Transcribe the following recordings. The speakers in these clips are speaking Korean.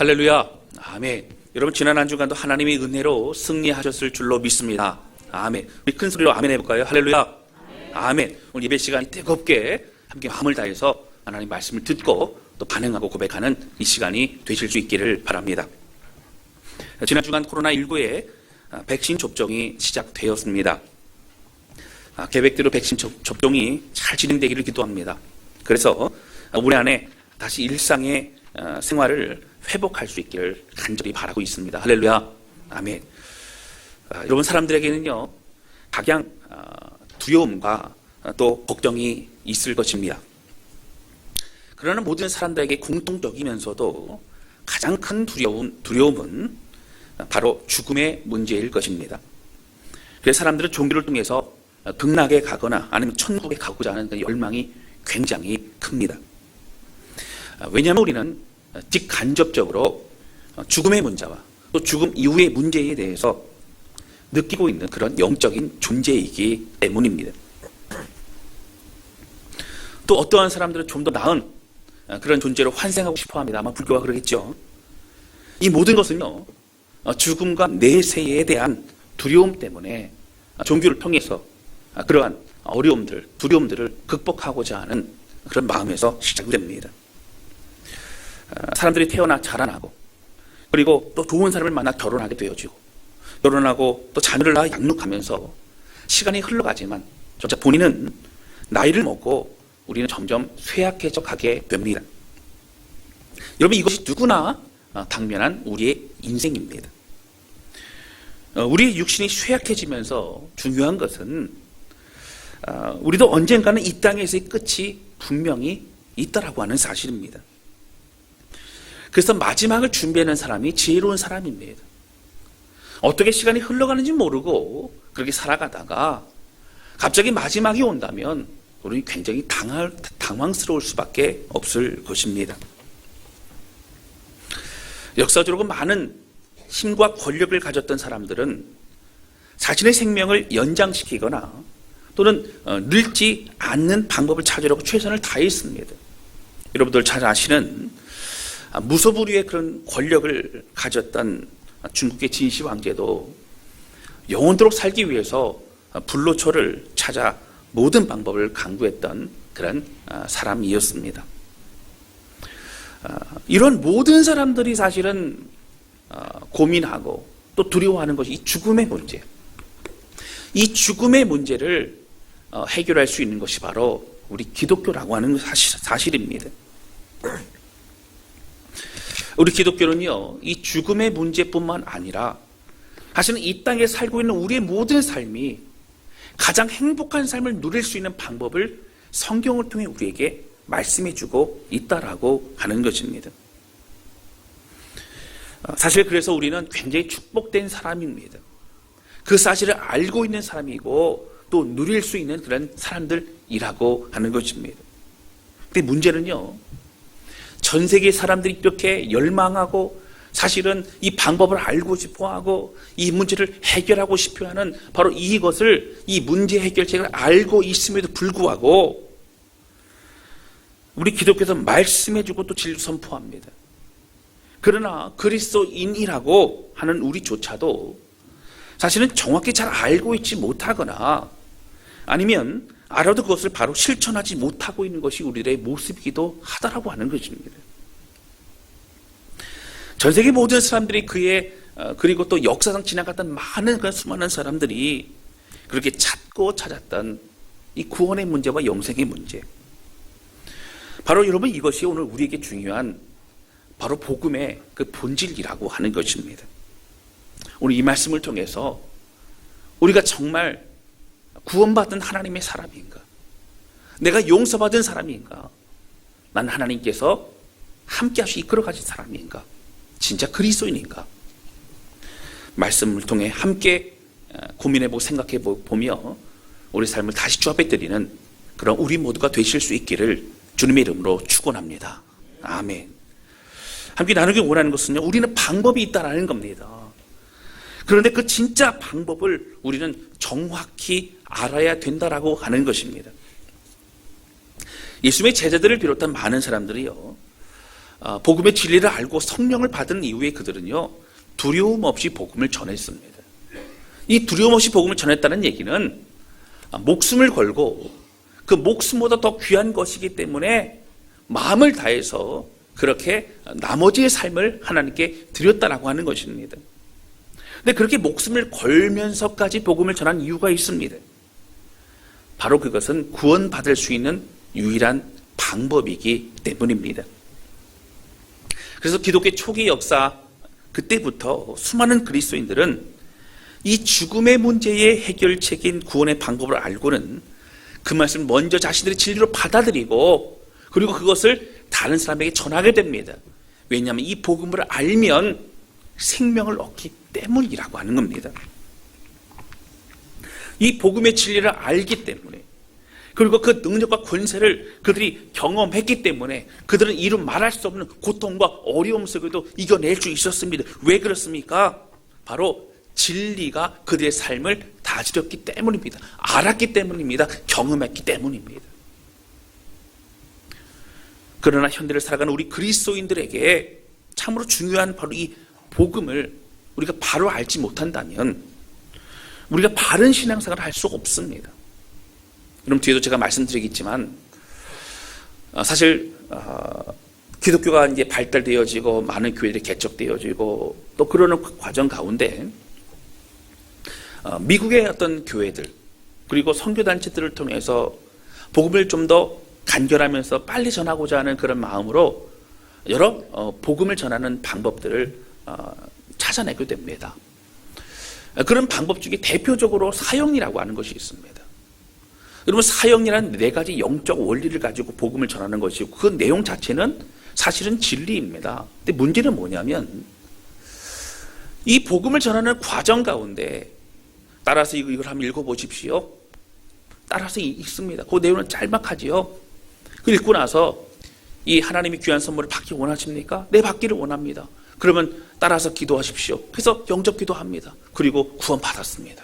할렐루야. 아멘. 여러분, 지난 한 주간도 하나님의 은혜로 승리하셨을 줄로 믿습니다. 아멘. 우리 큰 소리로 아멘 해볼까요? 할렐루야. 아멘. 오늘 예배 시간이 뜨겁게 함께 마음을 다해서 하나님 말씀을 듣고 또 반응하고 고백하는 이 시간이 되실 수 있기를 바랍니다. 지난 주간 코로나19의 백신 접종이 시작되었습니다. 계획대로 백신 접종이 잘 진행되기를 기도합니다. 그래서 우리 안에 다시 일상의 생활을 회복할 수 있기를 간절히 바라고 있습니다. 할렐루야. 아멘. 여러분, 사람들에게는요, 각양 두려움과 또 걱정이 있을 것입니다. 그러나 모든 사람들에게 공통적이면서도 가장 큰 두려움은 바로 죽음의 문제일 것입니다. 그래서 사람들은 종교를 통해서 극락에 가거나 아니면 천국에 가고자 하는 열망이 굉장히 큽니다. 왜냐하면 우리는 직간접적으로 죽음의 문제와 또 죽음 이후의 문제에 대해서 느끼고 있는 그런 영적인 존재이기 때문입니다. 또 어떠한 사람들은 좀 더 나은 그런 존재로 환생하고 싶어 합니다. 아마 불교가 그러겠죠. 이 모든 것은요, 죽음과 내세에 대한 두려움 때문에 종교를 통해서 그러한 어려움들, 두려움들을 극복하고자 하는 그런 마음에서 시작이 됩니다. 사람들이 태어나 자라나고, 그리고 또 좋은 사람을 만나 결혼하게 되어지고, 결혼하고 또 자녀를 낳아 양육하면서 시간이 흘러가지만 진짜 본인은 나이를 먹고 우리는 점점 쇠약해져 가게 됩니다. 여러분, 이것이 누구나 당면한 우리의 인생입니다. 우리의 육신이 쇠약해지면서 중요한 것은 우리도 언젠가는 이 땅에서의 끝이 분명히 있다라고 하는 사실입니다. 그래서 마지막을 준비하는 사람이 지혜로운 사람입니다. 어떻게 시간이 흘러가는지 모르고 그렇게 살아가다가 갑자기 마지막이 온다면 우리는 굉장히 당황스러울 수밖에 없을 것입니다. 역사적으로 많은 힘과 권력을 가졌던 사람들은 자신의 생명을 연장시키거나 또는 늙지 않는 방법을 찾으려고 최선을 다했습니다. 여러분들 잘 아시는 무소불위의 그런 권력을 가졌던 중국의 진시 황제도 영원토록 살기 위해서 불로초를 찾아 모든 방법을 강구했던 그런 사람이었습니다. 이런 모든 사람들이 사실은 고민하고 또 두려워하는 것이 이 죽음의 문제. 이 죽음의 문제를 해결할 수 있는 것이 바로 우리 기독교라고 하는 사실입니다. 우리 기독교는요, 이 죽음의 문제뿐만 아니라 사실은 이 땅에 살고 있는 우리의 모든 삶이 가장 행복한 삶을 누릴 수 있는 방법을 성경을 통해 우리에게 말씀해주고 있다라고 하는 것입니다. 사실 그래서 우리는 굉장히 축복된 사람입니다. 그 사실을 알고 있는 사람이고 또 누릴 수 있는 그런 사람들이라고 하는 것입니다. 근데 문제는요, 전 세계 사람들이 이렇게 열망하고 사실은 이 방법을 알고 싶어하고 이 문제를 해결하고 싶어하는 바로 이것을, 이 문제 해결책을 알고 있음에도 불구하고 우리 기독교에서 말씀해주고 또 진리 선포합니다. 그러나 그리스도인이라고 하는 우리조차도 사실은 정확히 잘 알고 있지 못하거나 아니면 알아도 그것을 바로 실천하지 못하고 있는 것이 우리들의 모습이기도 하다라고 하는 것입니다. 전 세계 모든 사람들이 그리고 또 역사상 지나갔던 많은 그런 수많은 사람들이 그렇게 찾고 찾았던 이 구원의 문제와 영생의 문제. 바로 여러분, 이것이 오늘 우리에게 중요한 바로 복음의 그 본질이라고 하는 것입니다. 오늘 이 말씀을 통해서 우리가 정말 구원받은 하나님의 사람인가? 내가 용서받은 사람인가? 난 하나님께서 함께 하시 이끌어 가신 사람인가? 진짜 그리스도인인가? 말씀을 통해 함께 고민해보고 생각해보며 우리 삶을 다시 주 앞에 드리는 그런 우리 모두가 되실 수 있기를 주님의 이름으로 축원합니다. 아멘. 함께 나누기 원하는 것은요, 우리는 방법이 있다라는 겁니다. 그런데 그 진짜 방법을 우리는 정확히 알아야 된다라고 하는 것입니다. 예수님의 제자들을 비롯한 많은 사람들이요, 복음의 진리를 알고 성령을 받은 이후에 그들은요, 두려움 없이 복음을 전했습니다. 이 두려움 없이 복음을 전했다는 얘기는 목숨을 걸고 그 목숨보다 더 귀한 것이기 때문에 마음을 다해서 그렇게 나머지의 삶을 하나님께 드렸다라고 하는 것입니다. 근데 그렇게 목숨을 걸면서까지 복음을 전한 이유가 있습니다. 바로 그것은 구원받을 수 있는 유일한 방법이기 때문입니다. 그래서 기독교 초기 역사 그때부터 수많은 그리스도인들은 이 죽음의 문제의 해결책인 구원의 방법을 알고는 그 말씀을 먼저 자신들의 진리로 받아들이고 그리고 그것을 다른 사람에게 전하게 됩니다. 왜냐하면 이 복음을 알면 생명을 얻기 때문이라고 하는 겁니다. 이 복음의 진리를 알기 때문에 그리고 그 능력과 권세를 그들이 경험했기 때문에 그들은 이루 말할 수 없는 고통과 어려움 속에도 이겨낼 수 있었습니다. 왜 그렇습니까? 바로 진리가 그들의 삶을 다스렸기 때문입니다. 알았기 때문입니다. 경험했기 때문입니다. 그러나 현대를 살아가는 우리 그리스도인들에게 참으로 중요한 바로 이 복음을 우리가 바로 알지 못한다면 우리가 바른 신앙생활을 할 수 없습니다. 여러분 뒤에도 제가 말씀드리겠지만 사실 기독교가 이제 발달되어지고 많은 교회들이 개척되어지고 또 그러는 과정 가운데 미국의 어떤 교회들 그리고 선교단체들을 통해서 복음을 좀 더 간결하면서 빨리 전하고자 하는 그런 마음으로 여러 복음을 전하는 방법들을 찾아내게 됩니다. 그런 방법 중에 대표적으로 사형리라고 하는 것이 있습니다. 여러분 사형리란 4가지 영적 원리를 가지고 복음을 전하는 것이고 그 내용 자체는 사실은 진리입니다. 근데 문제는 뭐냐면 이 복음을 전하는 과정 가운데 따라서 이걸 한번 읽어보십시오. 따라서 읽습니다. 그 내용은 짤막하지요. 그 읽고 나서 이 하나님이 귀한 선물을 받기 원하십니까? 네, 받기를 원합니다. 그러면 따라서 기도하십시오. 그래서 영접 기도합니다. 그리고 구원받았습니다.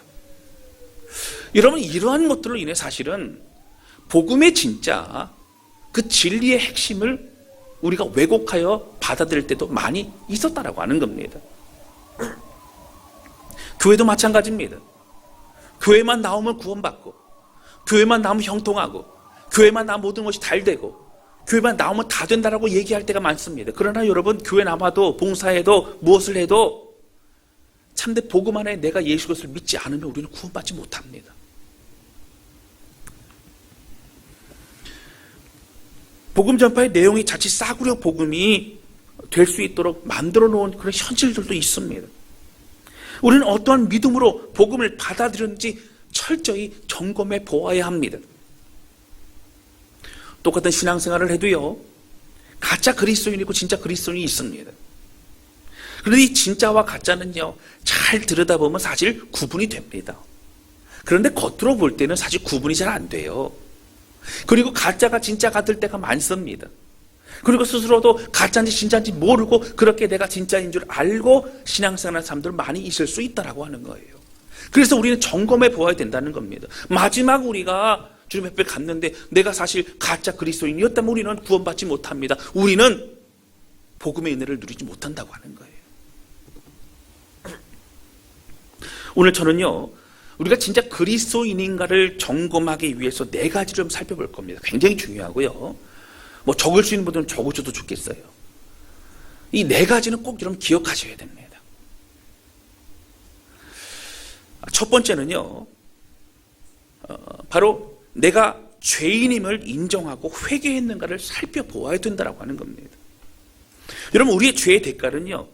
여러분 이러한 것들로 인해 사실은 복음의 진짜 그 진리의 핵심을 우리가 왜곡하여 받아들일 때도 많이 있었다라고 하는 겁니다. 교회도 마찬가지입니다. 교회만 나오면 구원받고 교회만 나오면 형통하고 교회만 나오면 모든 것이 잘 되고 교회만 나오면 다 된다라고 얘기할 때가 많습니다. 그러나 여러분 교회 남아도 봉사해도 무엇을 해도 참된 복음 안에 내가 예수 그리스도를 믿지 않으면 우리는 구원받지 못합니다. 복음 전파의 내용이 자칫 싸구려 복음이 될 수 있도록 만들어 놓은 그런 현실들도 있습니다. 우리는 어떠한 믿음으로 복음을 받아들였는지 철저히 점검해 보아야 합니다. 똑같은 신앙생활을 해도요, 가짜 그리스도인이 있고 진짜 그리스도인이 있습니다. 그런데 이 진짜와 가짜는요, 잘 들여다보면 사실 구분이 됩니다. 그런데 겉으로 볼 때는 사실 구분이 잘 안 돼요. 그리고 가짜가 진짜 같을 때가 많습니다. 그리고 스스로도 가짜인지 진짜인지 모르고 그렇게 내가 진짜인 줄 알고 신앙생활하는 사람들 많이 있을 수 있다라고 하는 거예요. 그래서 우리는 점검해 보아야 된다는 겁니다. 마지막 우리가 주님 앞에 갔는데 내가 사실 가짜 그리스도인이었다면 우리는 구원받지 못합니다. 우리는 복음의 은혜를 누리지 못한다고 하는 거예요. 오늘 저는요, 우리가 진짜 그리스도인인가를 점검하기 위해서 4가지를 좀 살펴볼 겁니다. 굉장히 중요하고요. 뭐 적을 수 있는 분들은 적으셔도 좋겠어요. 이 4가지는 꼭 여러분 기억하셔야 됩니다. 첫 번째는요, 바로 내가 죄인임을 인정하고 회개했는가를 살펴보아야 된다고 하는 겁니다. 여러분 우리의 죄의 대가는요,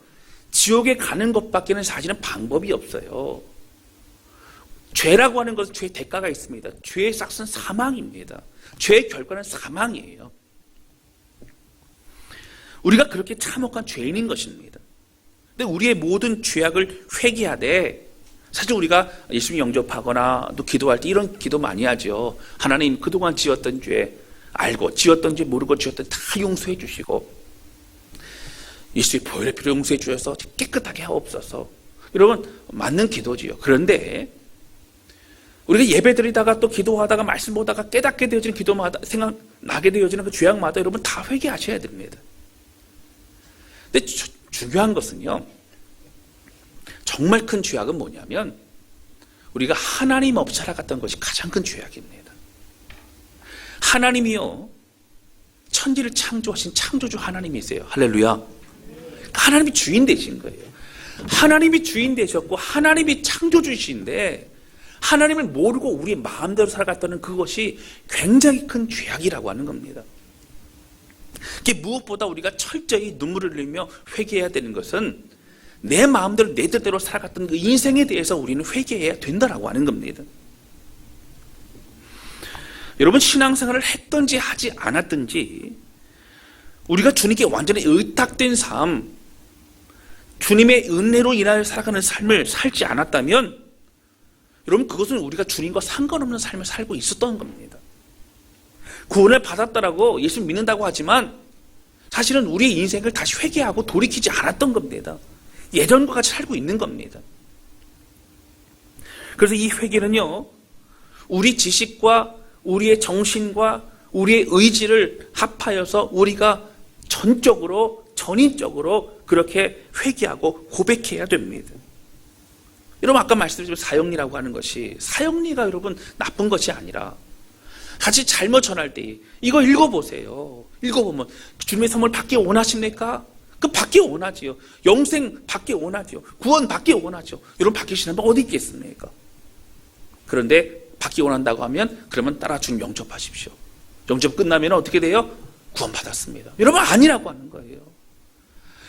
지옥에 가는 것밖에는 사실은 방법이 없어요. 죄라고 하는 것은 죄의 대가가 있습니다. 죄의 삭은 사망입니다. 죄의 결과는 사망이에요. 우리가 그렇게 참혹한 죄인인 것입니다. 근데 우리의 모든 죄악을 회개하되 사실 우리가 예수님 영접하거나 또 기도할 때 이런 기도 많이 하죠. 하나님 그동안 지었던 죄 알고 지었던 죄 모르고 지었던 다 용서해 주시고 예수의 보혈의 피로 용서해 주셔서 깨끗하게 하옵소서. 여러분 맞는 기도지요. 그런데 우리가 예배드리다가 또 기도하다가 말씀 보다가 깨닫게 되어지는 기도마다 생각나게 되어지는 그 죄악마다 여러분 다 회개하셔야 됩니다. 근데 중요한 것은요, 정말 큰 죄악은 뭐냐면 우리가 하나님 없이 살아갔던 것이 가장 큰 죄악입니다. 하나님이요, 천지를 창조하신 창조주 하나님이세요. 할렐루야. 하나님이 주인 되신 거예요. 하나님이 주인 되셨고 하나님이 창조주이신데 하나님을 모르고 우리 마음대로 살아갔다는 그것이 굉장히 큰 죄악이라고 하는 겁니다. 그게 무엇보다 우리가 철저히 눈물을 흘리며 회개해야 되는 것은 내 마음대로 내 뜻대로 살아갔던 그 인생에 대해서 우리는 회개해야 된다라고 하는 겁니다. 여러분, 신앙생활을 했든지 하지 않았든지 우리가 주님께 완전히 의탁된 삶, 주님의 은혜로 인하여 살아가는 삶을 살지 않았다면 여러분, 그것은 우리가 주님과 상관없는 삶을 살고 있었던 겁니다. 구원을 받았다라고 예수 믿는다고 하지만 사실은 우리의 인생을 다시 회개하고 돌이키지 않았던 겁니다. 예전과 같이 살고 있는 겁니다. 그래서 이 회개는요, 우리 지식과 우리의 정신과 우리의 의지를 합하여서 우리가 전인적으로 그렇게 회개하고 고백해야 됩니다. 여러분, 아까 말씀드린 사형리라고 하는 것이, 사형리가 여러분 나쁜 것이 아니라 같이 잘못 전할 때 이거 읽어보세요. 읽어보면 주님의 선물 받기 원하십니까? 그 받기 원하지요. 영생 받기 원하지요. 구원 받기 원하죠. 여러분, 받기 싫은 분 어디 있겠습니까? 그런데 받기 원한다고 하면 그러면 따라 주님 영접하십시오. 영접 끝나면 어떻게 돼요? 구원 받았습니다. 여러분, 아니라고 하는 거예요.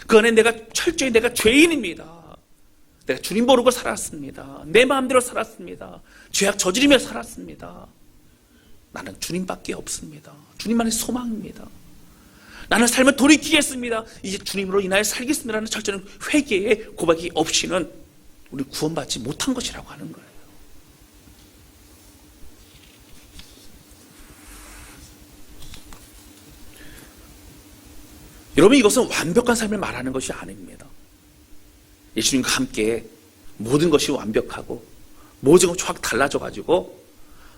그 안에 내가 철저히 내가 죄인입니다. 내가 주님 모르고 살았습니다. 내 마음대로 살았습니다. 죄악 저지르며 살았습니다. 나는 주님밖에 없습니다. 주님만의 소망입니다. 나는 삶을 돌이키겠습니다. 이제 주님으로 인하여 살겠습니다라는 철저한 회개의 고백이 없이는 우리 구원받지 못한 것이라고 하는 거예요. 여러분, 이것은 완벽한 삶을 말하는 것이 아닙니다. 예수님과 함께 모든 것이 완벽하고 모든 것이 확 달라져가지고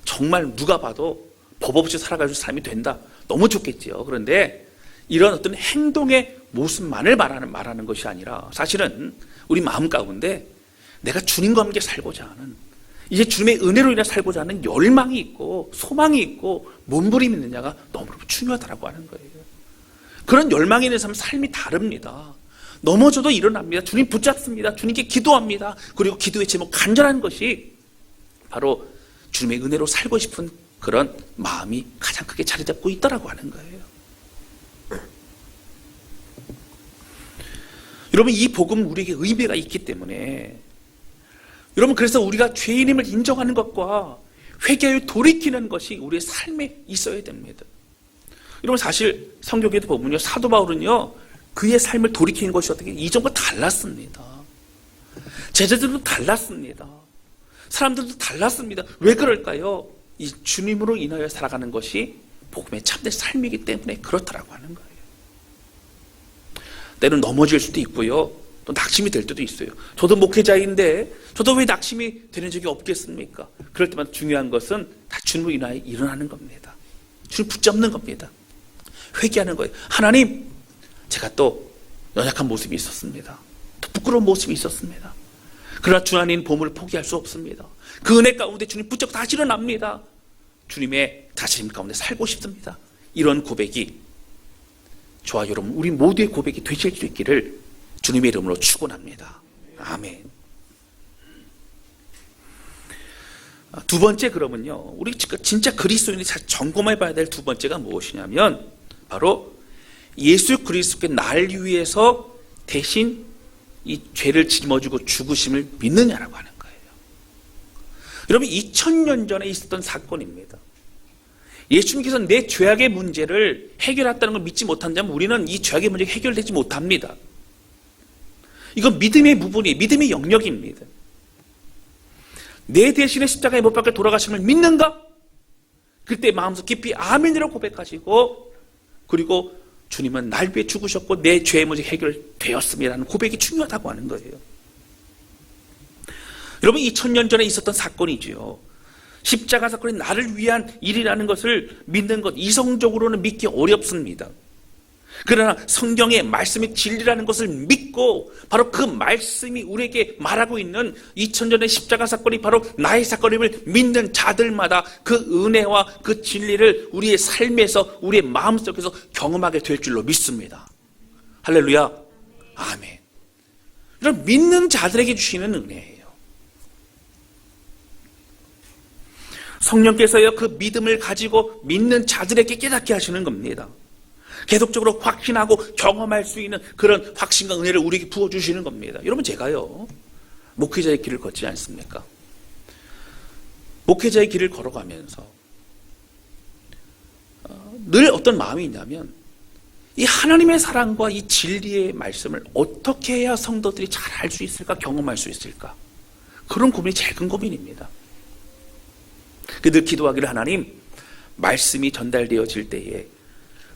정말 누가 봐도 법 없이 살아가는 삶이 된다. 너무 좋겠지요. 그런데 이런 어떤 행동의 모습만을 말하는 것이 아니라 사실은 우리 마음 가운데 내가 주님과 함께 살고자 하는, 이제 주님의 은혜로 인해 살고자 하는 열망이 있고 소망이 있고 몸부림이 있느냐가 너무너무 중요하다고 하는 거예요. 그런 열망이 있는 사람은 삶이 다릅니다. 넘어져도 일어납니다. 주님 붙잡습니다. 주님께 기도합니다. 그리고 기도의 제목 간절한 것이 바로 주님의 은혜로 살고 싶은 그런 마음이 가장 크게 자리 잡고 있다라고 하는 거예요. 여러분, 이 복음은 우리에게 의미가 있기 때문에 여러분, 그래서 우리가 죄인임을 인정하는 것과 회개하여 돌이키는 것이 우리의 삶에 있어야 됩니다. 여러분, 사실 성경에도 보면요, 사도 바울은요, 그의 삶을 돌이키는 것이 어떻게 이전과 달랐습니다. 제자들도 달랐습니다. 사람들도 달랐습니다. 왜 그럴까요? 이 주님으로 인하여 살아가는 것이 복음의 참된 삶이기 때문에 그렇다라고 하는 거예요. 때는 넘어질 수도 있고요, 또 낙심이 될 때도 있어요. 저도 목회자인데 저도 왜 낙심이 되는 적이 없겠습니까? 그럴 때마다 중요한 것은 다 주님으로 인하여 일어나는 겁니다. 주님 붙잡는 겁니다. 회개하는 거예요. 하나님, 제가 또 연약한 모습이 있었습니다. 또 부끄러운 모습이 있었습니다. 그러나 주 안에 있는 보물을 포기할 수 없습니다. 그 은혜 가운데 주님 붙잡고 다시 일어납니다. 주님의 다스림 가운데 살고 싶습니다. 이런 고백이 저와 여러분, 우리 모두의 고백이 되실 수 있기를 주님의 이름으로 축원합니다. 아멘. 두 번째, 그러면요, 우리 진짜 그리스도인이 잘 점검해 봐야 될 두 번째가 무엇이냐면 바로 예수 그리스도께 날 위해서 대신 이 죄를 짊어지고 죽으심을 믿느냐라고 하는 거예요. 여러분, 2000년 전에 있었던 사건입니다. 예수님께서 내 죄악의 문제를 해결했다는 걸 믿지 못한다면 우리는 이 죄악의 문제가 해결되지 못합니다. 이건 믿음의 부분이, 믿음의 영역입니다. 내 대신에 십자가에 못 박혀 돌아가심을 믿는가? 그때 마음속 깊이 아멘이라고 고백하시고, 그리고 주님은 날 위해 죽으셨고 내 죄의 문제 해결되었습니다라는 고백이 중요하다고 하는 거예요. 여러분, 2000년 전에 있었던 사건이지요. 십자가 사건이 나를 위한 일이라는 것을 믿는 것, 이성적으로는 믿기 어렵습니다. 그러나 성경의 말씀이 진리라는 것을 믿고 바로 그 말씀이 우리에게 말하고 있는 2000년의 십자가 사건이 바로 나의 사건임을 믿는 자들마다 그 은혜와 그 진리를 우리의 삶에서 우리의 마음속에서 경험하게 될 줄로 믿습니다. 할렐루야. 아멘. 이런 믿는 자들에게 주시는 은혜예요. 성령께서요 그 믿음을 가지고 믿는 자들에게 깨닫게 하시는 겁니다. 계속적으로 확신하고 경험할 수 있는 그런 확신과 은혜를 우리에게 부어주시는 겁니다. 여러분, 제가요 목회자의 길을 걷지 않습니까? 목회자의 길을 걸어가면서 늘 어떤 마음이 있냐면 이 하나님의 사랑과 이 진리의 말씀을 어떻게 해야 성도들이 잘 알 수 있을까, 경험할 수 있을까, 그런 고민이 제일 큰 고민입니다. 늘 기도하기를, 하나님 말씀이 전달되어질 때에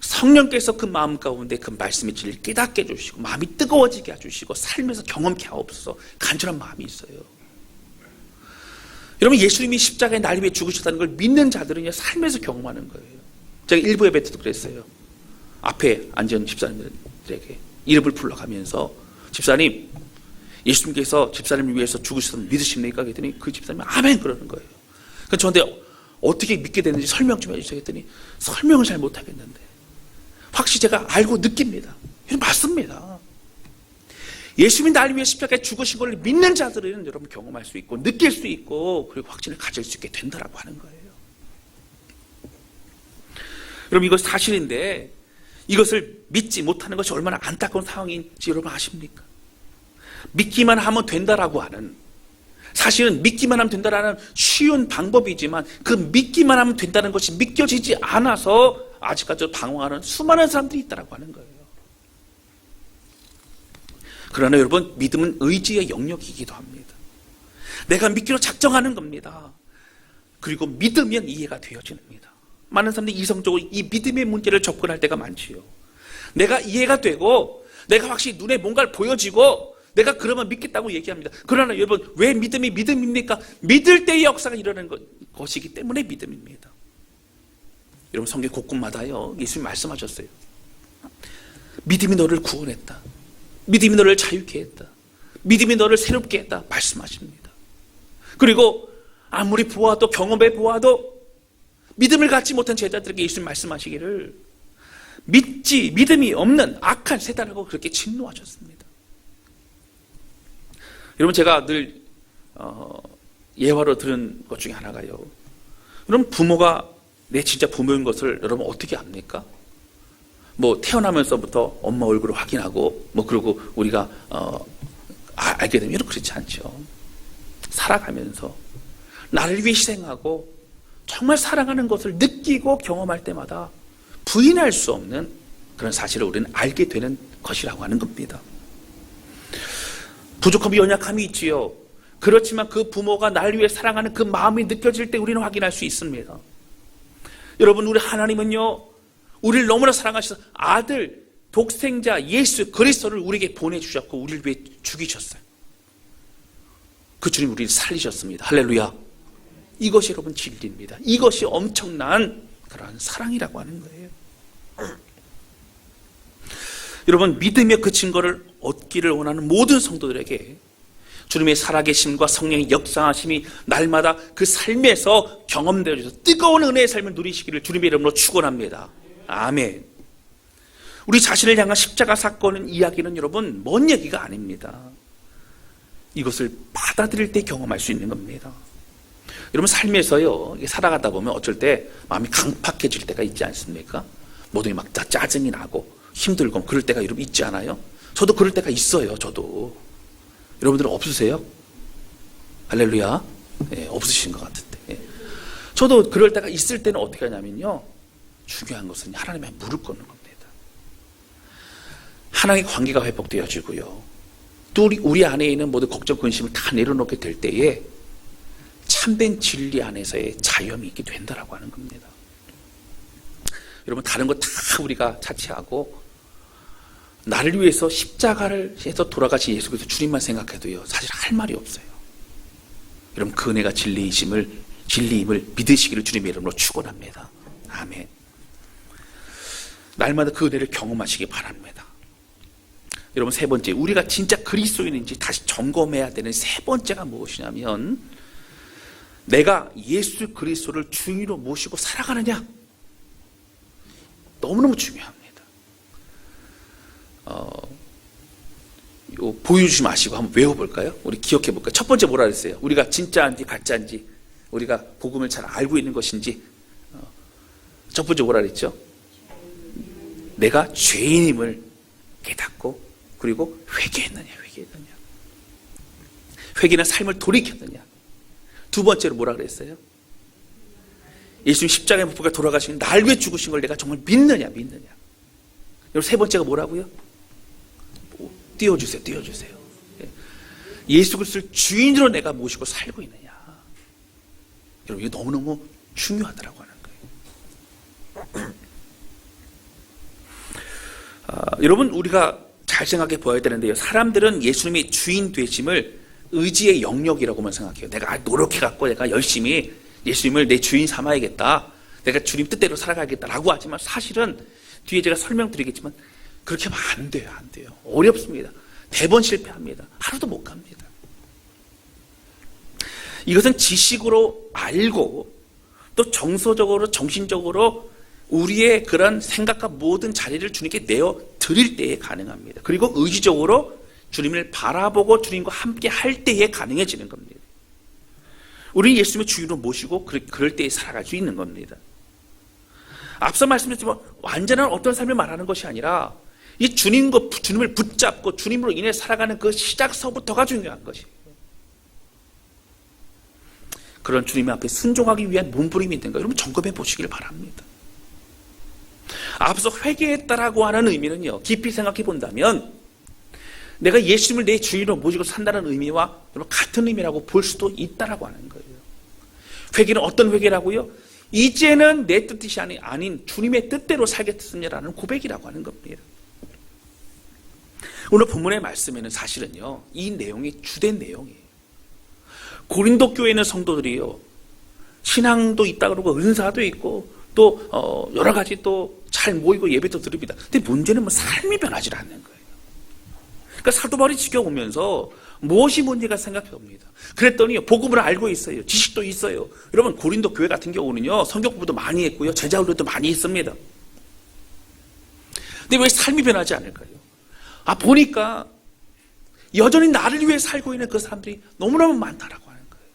성령께서 그 마음 가운데 그 말씀의 진리를 깨닫게 해주시고 마음이 뜨거워지게 해주시고 삶에서 경험케 하옵소서, 간절한 마음이 있어요. 여러분, 예수님이 십자가에 날 위해 죽으셨다는 걸 믿는 자들은 삶에서 경험하는 거예요. 제가 일부 예배 때도 그랬어요. 앞에 앉은 집사님들에게 이름을 불러가면서, 집사님, 예수님께서 집사님을 위해서 죽으셨다는 믿으십니까? 그랬더니 그 집사님이 아멘 그러는 거예요. 그래서 저한테 어떻게 믿게 됐는지 설명 좀 해주세요 했더니 설명을 잘 못하겠는데 확실히 제가 알고 느낍니다. 이건 맞습니다. 예수님이 날 위해 십자가에 죽으신 걸 믿는 자들은 여러분 경험할 수 있고 느낄 수 있고 그리고 확신을 가질 수 있게 된다라고 하는 거예요. 여러분, 이것 사실인데 이것을 믿지 못하는 것이 얼마나 안타까운 상황인지 여러분 아십니까? 믿기만 하면 된다라고 하는, 사실은 믿기만 하면 된다라는 쉬운 방법이지만 그 믿기만 하면 된다는 것이 믿겨지지 않아서 아직까지 방황하는 수많은 사람들이 있다라고 하는 거예요. 그러나 여러분, 믿음은 의지의 영역이기도 합니다. 내가 믿기로 작정하는 겁니다. 그리고 믿으면 이해가 되어집니다. 많은 사람들이 이성적으로 이 믿음의 문제를 접근할 때가 많지요. 내가 이해가 되고 내가 확실히 눈에 뭔가를 보여지고 내가 그러면 믿겠다고 얘기합니다. 그러나 여러분, 왜 믿음이 믿음입니까? 믿을 때의 역사가 일어나는 것이기 때문에 믿음입니다. 여러분, 성경 곳곳마다요 예수님이 말씀하셨어요. 믿음이 너를 구원했다. 믿음이 너를 자유케 했다. 믿음이 너를 새롭게 했다 말씀하십니다. 그리고 아무리 보아도, 경험해 보아도 믿음을 갖지 못한 제자들에게 예수님 말씀하시기를 믿음이 없는 악한 세단이라고 그렇게 진노하셨습니다. 여러분, 제가 늘 예화로 들은 것 중에 하나가요, 여러분, 부모가 내 진짜 부모인 것을 여러분 어떻게 압니까? 뭐 태어나면서부터 엄마 얼굴을 확인하고 뭐 그러고 우리가 알게 되면 여러분 그렇지 않죠. 살아가면서 나를 위해 희생하고 정말 사랑하는 것을 느끼고 경험할 때마다 부인할 수 없는 그런 사실을 우리는 알게 되는 것이라고 하는 겁니다. 부족함이, 연약함이 있지요. 그렇지만 그 부모가 날 위해 사랑하는 그 마음이 느껴질 때 우리는 확인할 수 있습니다. 여러분, 우리 하나님은요 우리를 너무나 사랑하셔서 아들 독생자 예수 그리스도를 우리에게 보내주셨고 우리를 위해 죽이셨어요. 그 주님 우리를 살리셨습니다. 할렐루야. 이것이 여러분 진리입니다. 이것이 엄청난 그러한 사랑이라고 하는 거예요. 여러분, 믿음에 그친 것을 얻기를 원하는 모든 성도들에게 주님의 살아계심과 성령의 역사하심이 날마다 그 삶에서 경험되어져서 뜨거운 은혜의 삶을 누리시기를 주님의 이름으로 축원합니다. 아멘. 우리 자신을 향한 십자가 사건은 이야기는 여러분 먼 얘기가 아닙니다. 이것을 받아들일 때 경험할 수 있는 겁니다. 여러분, 삶에서요 살아가다 보면 어쩔 때 마음이 강팍해질 때가 있지 않습니까? 모든 게 막 짜증이 나고 힘들고 그럴 때가 여러분 있지 않아요? 저도 그럴 때가 있어요. 저도. 여러분들은 없으세요? 할렐루야. 예, 없으신 것 같은데. 예. 저도 그럴 때가 있을 때는 어떻게 하냐면요, 중요한 것은 하나님의 무릎 꿇는 겁니다. 하나님의 관계가 회복되어지고요, 또 우리 안에 있는 모든 걱정, 근심을 다 내려놓게 될 때에 참된 진리 안에서의 자유함이 있게 된다라고 하는 겁니다. 여러분, 다른 거 다 우리가 차치하고 나를 위해서 십자가를 해서 돌아가신 예수 그리스도 주님만 생각해도요 사실 할 말이 없어요. 여러분, 그 은혜가 진리임을 믿으시기를 주님의 이름으로 축원합니다. 아멘. 날마다 그 은혜를 경험하시기 바랍니다. 여러분, 세 번째, 우리가 진짜 그리스도인인지 다시 점검해야 되는 세 번째가 무엇이냐면, 내가 예수 그리스도를 주인으로 모시고 살아가느냐. 너무너무 중요합니다. 보여주지 마시고 한번 외워볼까요? 우리 기억해볼까요? 첫 번째 뭐라 그랬어요? 우리가 진짜인지 가짜인지, 우리가 복음을 잘 알고 있는 것인지. 첫 번째 뭐라 그랬죠? 내가 죄인임을 깨닫고, 그리고 회개했느냐. 회개는 삶을 돌이켰느냐. 두 번째로 뭐라 그랬어요? 예수님 십자가에 못 박혀 돌아가신 날 위해 죽으신 걸 내가 정말 믿느냐. 여러분, 세 번째가 뭐라고요? 띄워주세요. 예수 그리스도를 주인으로 내가 모시고 살고 있느냐. 여러분, 이게 너무너무 중요하더라고 하는 거예요. 여러분, 우리가 잘 생각해 보아야 되는데요, 사람들은 예수님이 주인 되심을 의지의 영역이라고만 생각해요. 내가 노력해갖고 내가 열심히 예수님을 내 주인 삼아야겠다, 내가 주님 뜻대로 살아가겠다라고 하지만, 사실은 뒤에 제가 설명드리겠지만 그렇게 하면 안 돼요. 어렵습니다. 매번 실패합니다. 하루도 못 갑니다. 이것은 지식으로 알고 또 정서적으로 정신적으로 우리의 그런 생각과 모든 자리를 주님께 내어 드릴 때에 가능합니다. 그리고 의지적으로 주님을 바라보고 주님과 함께 할 때에 가능해지는 겁니다. 우리는 예수님의 주인으로 모시고 그럴 때에 살아갈 수 있는 겁니다. 앞서 말씀드렸지만 완전한 어떤 삶을 말하는 것이 아니라 이 주님을 붙잡고 주님으로 인해 살아가는 그 시작서부터가 중요한 것이에요. 그런 주님 앞에 순종하기 위한 몸부림이 있는가, 여러분 점검해 보시길 바랍니다. 앞서 회개했다라고 하는 의미는요, 깊이 생각해 본다면 내가 예수님을 내 주인으로 모시고 산다는 의미와 같은 의미라고 볼 수도 있다라고 하는 거예요. 회개는 어떤 회개라고요? 이제는 내 뜻이 아닌 주님의 뜻대로 살겠습니다라는 고백이라고 하는 겁니다. 오늘 본문의 말씀에는 사실은요, 이 내용이 주된 내용이에요. 고린도 교회 있는 성도들이요, 신앙도 있다 그러고 은사도 있고 또 여러 가지 또 잘 모이고 예배도 드립니다. 근데 문제는 삶이 변하지 않는 거예요. 그러니까 사도 바울이 지켜보면서 무엇이 문제가 생각해 봅니다. 그랬더니 복음을 알고 있어요. 지식도 있어요. 여러분, 고린도 교회 같은 경우는요, 성경 공부도 많이 했고요, 제자 훈련도 많이 했습니다. 근데 왜 삶이 변하지 않을까요? 보니까 여전히 나를 위해 살고 있는 그 사람들이 너무너무 많다라고 하는 거예요.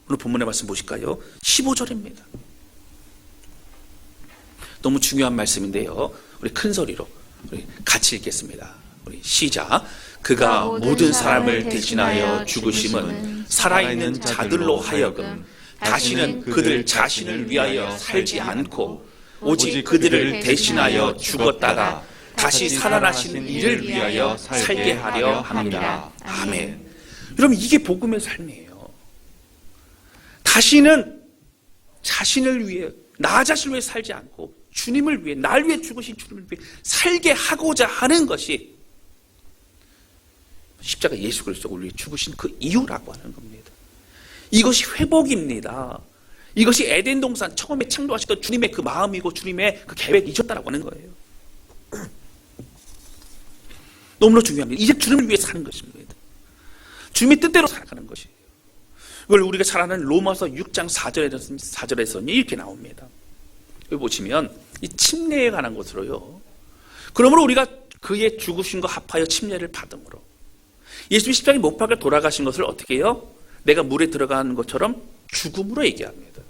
오늘 본문의 말씀 보실까요? 15절입니다. 너무 중요한 말씀인데요, 우리 큰 소리로 우리 같이 읽겠습니다. 우리 시작. 그가 모든 사람을 대신하여 죽으심은 살아있는 자들로 하여금 다시는 그들 자신을 위하여 살지 않고 오직 그들을 대신하여 죽었다가 다시 살아나시는 이를 위하여 살게 하려 합니다. 아멘. 여러분, 이게 복음의 삶이에요. 다시는 자신을 위해, 나 자신을 위해 살지 않고 주님을 위해, 날 위해 죽으신 주님을 위해 살게 하고자 하는 것이 십자가 예수 그리스도가 우리 위해 죽으신 그 이유라고 하는 겁니다. 이것이 회복입니다. 이것이 에덴 동산 처음에 창조하셨던 주님의 그 마음이고 주님의 그 계획이셨다라고 하는 거예요. 너무나 중요합니다. 이제 주님을 위해 사는 것입니다. 주님의 뜻대로 살아가는 것이에요. 이걸 우리가 잘 아는 로마서 6장 4절에서는 이렇게 나옵니다. 여기 보시면 이 침례에 관한 것으로요, 그러므로 우리가 그의 죽으심과 합하여 침례를 받음으로 예수님이 십자가에 못 박혀 돌아가신 것을 어떻게 해요? 내가 물에 들어가는 것처럼 죽음으로 얘기합니다.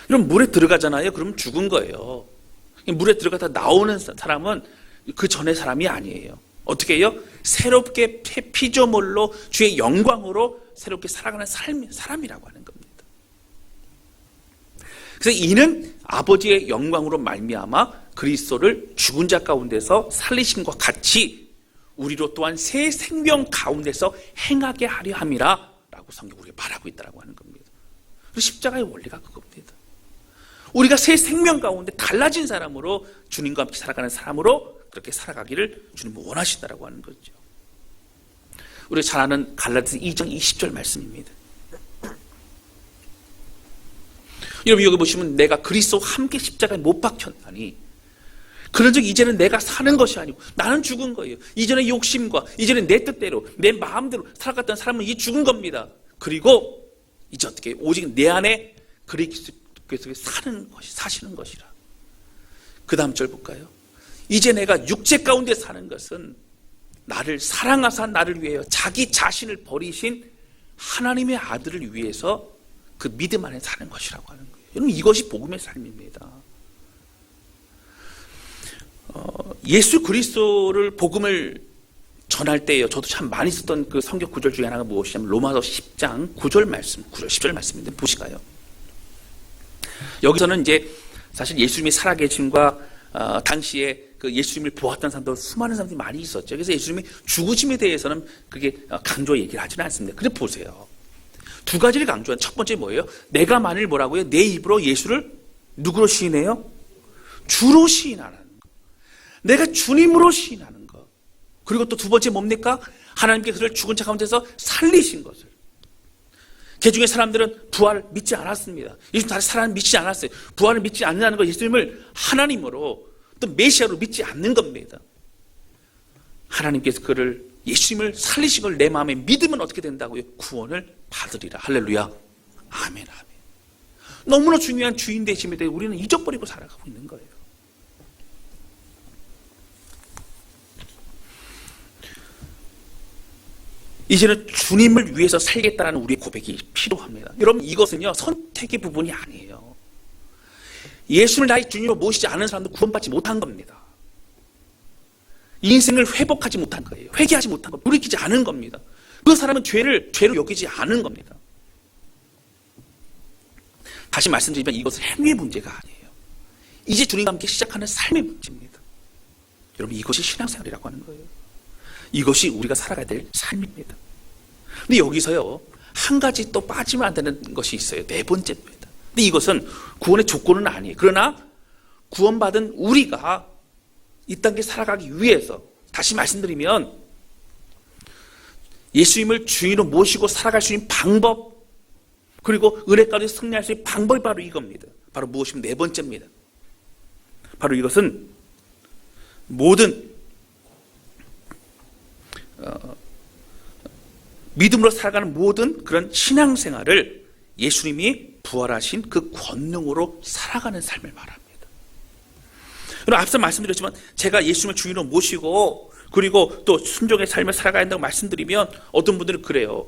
그럼 물에 들어가잖아요. 그럼 죽은 거예요. 물에 들어가다 나오는 사람은 그 전의 사람이 아니에요. 어떻게 해요? 새롭게 피조물로 주의 영광으로 새롭게 살아가는 사람이라고 하는 겁니다. 그래서 이는 아버지의 영광으로 말미암아 그리스도를 죽은 자 가운데서 살리심과 같이 우리로 또한 새 생명 가운데서 행하게 하려 함이라 라고 성경 우리가 말하고 있다고 하는 겁니다. 그리고 십자가의 원리가 그겁니다. 우리가 새 생명 가운데 달라진 사람으로, 주님과 함께 살아가는 사람으로 그렇게 살아가기를 주님은 원하신다라고 하는 거죠. 우리가 잘 아는 갈라디아서 2장 20절 말씀입니다. 여러분, 여기 보시면 내가 그리스도와 함께 십자가에 못 박혔나니 그런즉 이제는 내가 사는 것이 아니고 나는 죽은 거예요. 이전의 욕심과 이전의 내 뜻대로 내 마음대로 살아갔던 사람은 이제 죽은 겁니다. 그리고 이제 어떻게 해요? 오직 내 안에 그리스도께서 사시는 것이라. 그 다음 절 볼까요? 이제 내가 육체 가운데 사는 것은 나를 사랑하사 나를 위하여 자기 자신을 버리신 하나님의 아들을 위해서 그 믿음 안에 사는 것이라고 하는 거예요. 여러분, 이것이 복음의 삶입니다. 예수 그리스도를 복음을 전할 때요, 저도 참 많이 썼던 그 성경 구절 중에 하나가 무엇이냐면 로마서 10장 9절 말씀, 10절 말씀인데 보실까요? 여기서는 이제 사실 예수님이 살아계심과 당시에 그 예수님을 보았던 사람도 수많은 사람들이 많이 있었죠. 그래서 예수님이 죽으심에 대해서는 그게 강조 얘기를 하지는 않습니다. 그래 보세요. 두 가지를 강조한 첫 번째 뭐예요? 내가 만일 뭐라고요? 내 입으로 예수를 누구로 시인해요? 주로 시인하는 거. 내가 주님으로 시인하는 거. 그리고 또 두 번째 뭡니까? 하나님께서 그를 죽은 자 가운데서 살리신 것을. 개중의 사람들은 부활을 믿지 않았습니다. 예수님 다시 살아는 믿지 않았어요. 부활을 믿지 않는다는 것, 예수님을 하나님으로 또 메시아로 믿지 않는 겁니다. 하나님께서 그를 예수님을 살리신 걸 내 마음에 믿으면 어떻게 된다고요? 구원을 받으리라. 할렐루야. 아멘, 아멘. 너무나 중요한 주인 되심에 대해 우리는 잊어버리고 살아가고 있는 거예요. 이제는 주님을 위해서 살겠다는 우리의 고백이 필요합니다. 여러분, 이것은요 선택의 부분이 아니에요. 예수를 나의 주님으로 모시지 않은 사람도 구원받지 못한 겁니다. 인생을 회복하지 못한 거예요. 회개하지 못한 거, 돌이키지 않은 겁니다. 그 사람은 죄로 여기지 않은 겁니다. 다시 말씀드리면 이것은 행위의 문제가 아니에요. 이제 주님과 함께 시작하는 삶의 문제입니다. 여러분, 이것이 신앙생활이라고 하는 거예요. 이것이 우리가 살아가야 될 삶입니다. 근데 여기서요 한 가지 또 빠지면 안 되는 것이 있어요. 네 번째입니다. 근데 이것은 구원의 조건은 아니에요. 그러나 구원받은 우리가 이 단계 살아가기 위해서, 다시 말씀드리면 예수님을 주인으로 모시고 살아갈 수 있는 방법, 그리고 은혜 가운데 승리할 수 있는 방법이 바로 이겁니다. 바로 무엇이면 네 번째입니다. 바로 이것은 모든 믿음으로 살아가는 모든 그런 신앙생활을 예수님이 부활하신 그 권능으로 살아가는 삶을 말합니다. 여러분, 앞서 말씀드렸지만 제가 예수님을 주인으로 모시고 그리고 또 순종의 삶을 살아가야 한다고 말씀드리면 어떤 분들은 그래요.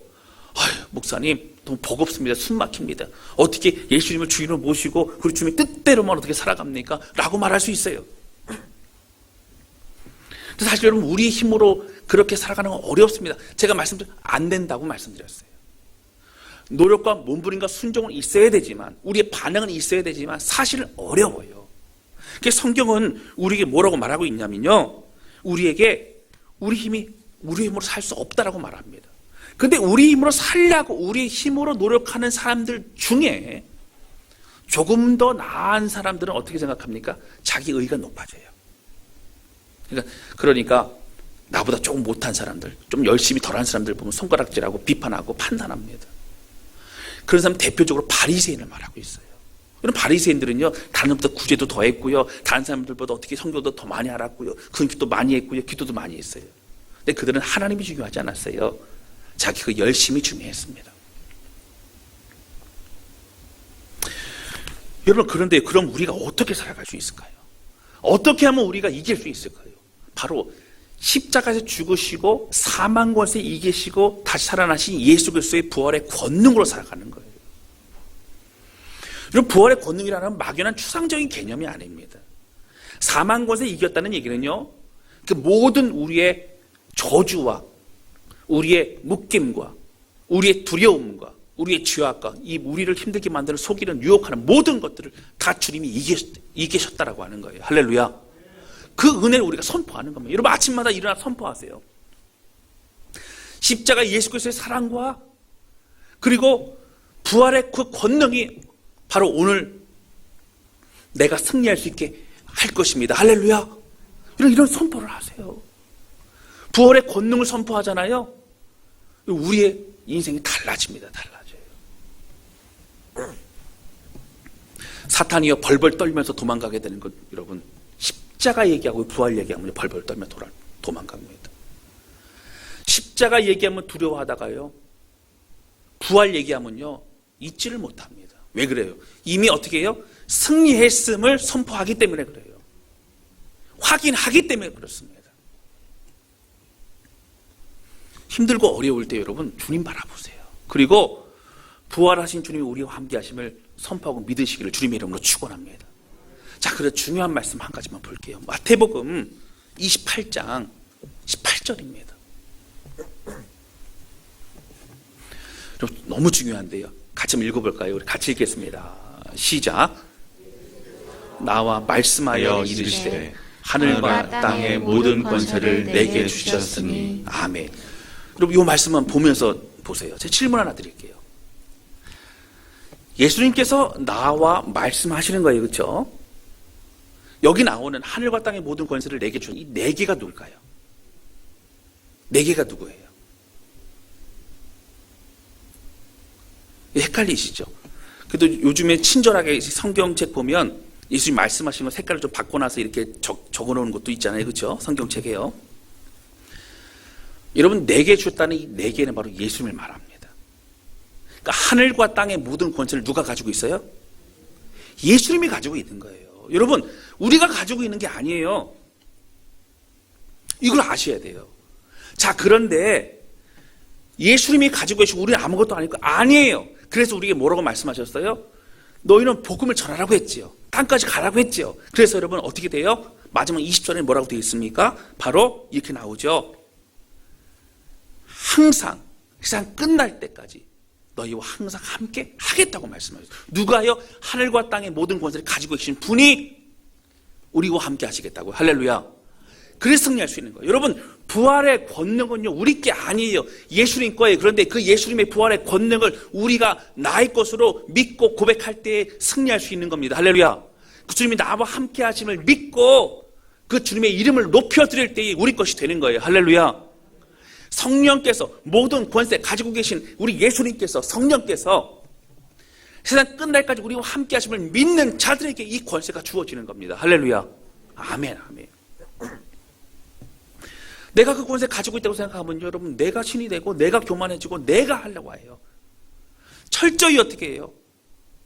목사님 너무 버겁습니다. 숨 막힙니다. 어떻게 예수님을 주인으로 모시고 그리고 주님의 뜻대로만 어떻게 살아갑니까? 라고 말할 수 있어요. 사실 여러분, 우리의 힘으로 그렇게 살아가는 건 어렵습니다. 제가 안 된다고 말씀드렸어요. 노력과 몸부림과 순종은 있어야 되지만, 우리의 반응은 있어야 되지만 사실 어려워요. 그래서 성경은 우리에게 뭐라고 말하고 있냐면요, 우리에게 우리 힘으로 살 수 없다라고 말합니다. 근데 우리 힘으로 살려고 우리 힘으로 노력하는 사람들 중에 조금 더 나은 사람들은 어떻게 생각합니까? 자기 의의가 높아져요. 그러니까 나보다 조금 못한 사람들, 좀 열심히 덜한 사람들 보면 손가락질하고 비판하고 판단합니다. 그런 사람 대표적으로 바리새인을 말하고 있어요. 그럼 바리새인들은요, 다른 사람보다 구제도 더 했고요, 다른 사람들보다 어떻게 성경도 더 많이 알았고요, 금식도 많이 했고요, 기도도 많이 했어요. 근데 그들은 하나님이 중요하지 않았어요. 자기 그 열심이 중요했습니다. 여러분, 그런데 그럼 우리가 어떻게 살아갈 수 있을까요? 어떻게 하면 우리가 이길 수 있을까요? 바로 십자가에서 죽으시고 사망 권세 이기시고 다시 살아나신 예수 그리스도의 부활의 권능으로 살아가는 거예요. 여러분, 부활의 권능이라는 막연한 추상적인 개념이 아닙니다. 사망 권세 이겼다는 얘기는요, 그 모든 우리의 저주와 우리의 묶임과 우리의 두려움과 우리의 죄악과 이 우리를 힘들게 만드는 속이는 유혹하는 모든 것들을 다 주님이 이기셨다라고 하는 거예요. 할렐루야. 그 은혜를 우리가 선포하는 겁니다. 여러분, 아침마다 일어나 선포하세요. 십자가 예수 그리스도의 사랑과 그리고 부활의 그 권능이 바로 오늘 내가 승리할 수 있게 할 것입니다. 할렐루야. 이런 선포를 하세요. 부활의 권능을 선포하잖아요. 우리의 인생이 달라집니다. 달라져요. 사탄이요 벌벌 떨면서 도망가게 되는 것 여러분 십자가 얘기하고 부활 얘기하면 벌벌 떨며 도망갑니다. 십자가 얘기하면 두려워하다가요, 부활 얘기하면요 잊지를 못합니다. 왜 그래요? 이미 어떻게 해요? 승리했음을 선포하기 때문에 그래요. 확인하기 때문에 그렇습니다. 힘들고 어려울 때 여러분 주님 바라보세요. 그리고 부활하신 주님이 우리와 함께 하심을 선포하고 믿으시기를 주님의 이름으로 축원합니다. 자, 그래서 중요한 말씀 한 가지만 볼게요. 마태복음 28장 18절입니다. 너무 중요한데요. 같이 한번 읽어볼까요? 우리 같이 읽겠습니다. 시작. 나와 말씀하여 이르시되 하늘과 땅의 모든 권세를 내게 주셨으니. 아멘. 여러분 이 말씀만 보면서 보세요. 제가 질문 하나 드릴게요. 예수님께서 나와 말씀하시는 거예요. 그렇죠? 여기 나오는 하늘과 땅의 모든 권세를 내게 주신 이 네 개가 누굴까요? 네 개가 누구예요? 헷갈리시죠? 그래도 요즘에 친절하게 성경책 보면 예수님 말씀하신 거 색깔을 좀 바꿔놔서 이렇게 적어놓은 것도 있잖아요. 그렇죠? 성경책에요. 여러분, 네 개 주셨다는 이 네 개는 바로 예수님을 말합니다. 그러니까 하늘과 땅의 모든 권세를 누가 가지고 있어요? 예수님이 가지고 있는 거예요. 여러분, 우리가 가지고 있는 게 아니에요. 이걸 아셔야 돼요. 자, 그런데 예수님이 가지고 계시고 우리는 아무것도 아니고 아니에요. 그래서 우리에게 뭐라고 말씀하셨어요? 너희는 복음을 전하라고 했지요. 땅까지 가라고 했지요. 그래서 여러분 어떻게 돼요? 마지막 20절에 뭐라고 되어 있습니까? 바로 이렇게 나오죠. 항상 세상 끝날 때까지 너희와 항상 함께 하겠다고 말씀하셨어요. 누가요? 하늘과 땅의 모든 권세를 가지고 계신 분이 우리와 함께 하시겠다고. 할렐루야. 그래서 승리할 수 있는 거예요. 여러분, 부활의 권능은요 우리 게 아니에요. 예수님 거예요. 그런데 그 예수님의 부활의 권능을 우리가 나의 것으로 믿고 고백할 때 승리할 수 있는 겁니다. 할렐루야. 그 주님이 나와 함께 하심을 믿고 그 주님의 이름을 높여드릴 때에 우리 것이 되는 거예요. 할렐루야. 성령께서 모든 권세 가지고 계신 우리 예수님께서, 성령께서 세상 끝날까지 우리와 함께 하심을 믿는 자들에게 이 권세가 주어지는 겁니다. 할렐루야. 아멘. 아멘. 내가 그 권세 가지고 있다고 생각하면 여러분 내가 신이 되고 내가 교만해지고 내가 하려고 해요. 철저히 어떻게 해요?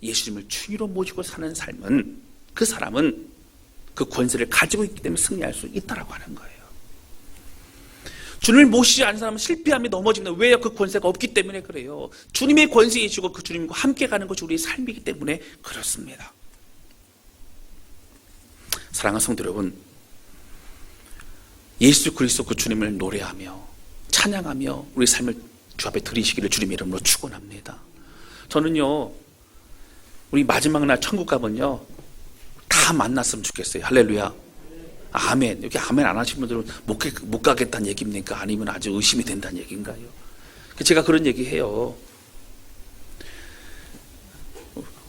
예수님을 주인으로 모시고 사는 삶은, 그 사람은 그 권세를 가지고 있기 때문에 승리할 수 있다라고 하는 거예요. 주님을 모시지 않은 사람은 실패하며 넘어집니다. 왜요? 그 권세가 없기 때문에 그래요. 주님의 권세이시고 그 주님과 함께 가는 것이 우리의 삶이기 때문에 그렇습니다. 사랑하는 성도 여러분, 예수 그리스도 그 주님을 노래하며 찬양하며 우리 삶을 주 앞에 드리시기를 주님의 이름으로 축원합니다. 저는요 우리 마지막 날 천국 가면요 다 만났으면 좋겠어요. 할렐루야. 아멘. 이렇게 아멘 안 하신 분들은 못 가겠다는 얘기입니까? 아니면 아주 의심이 된다는 얘기인가요? 제가 그런 얘기해요.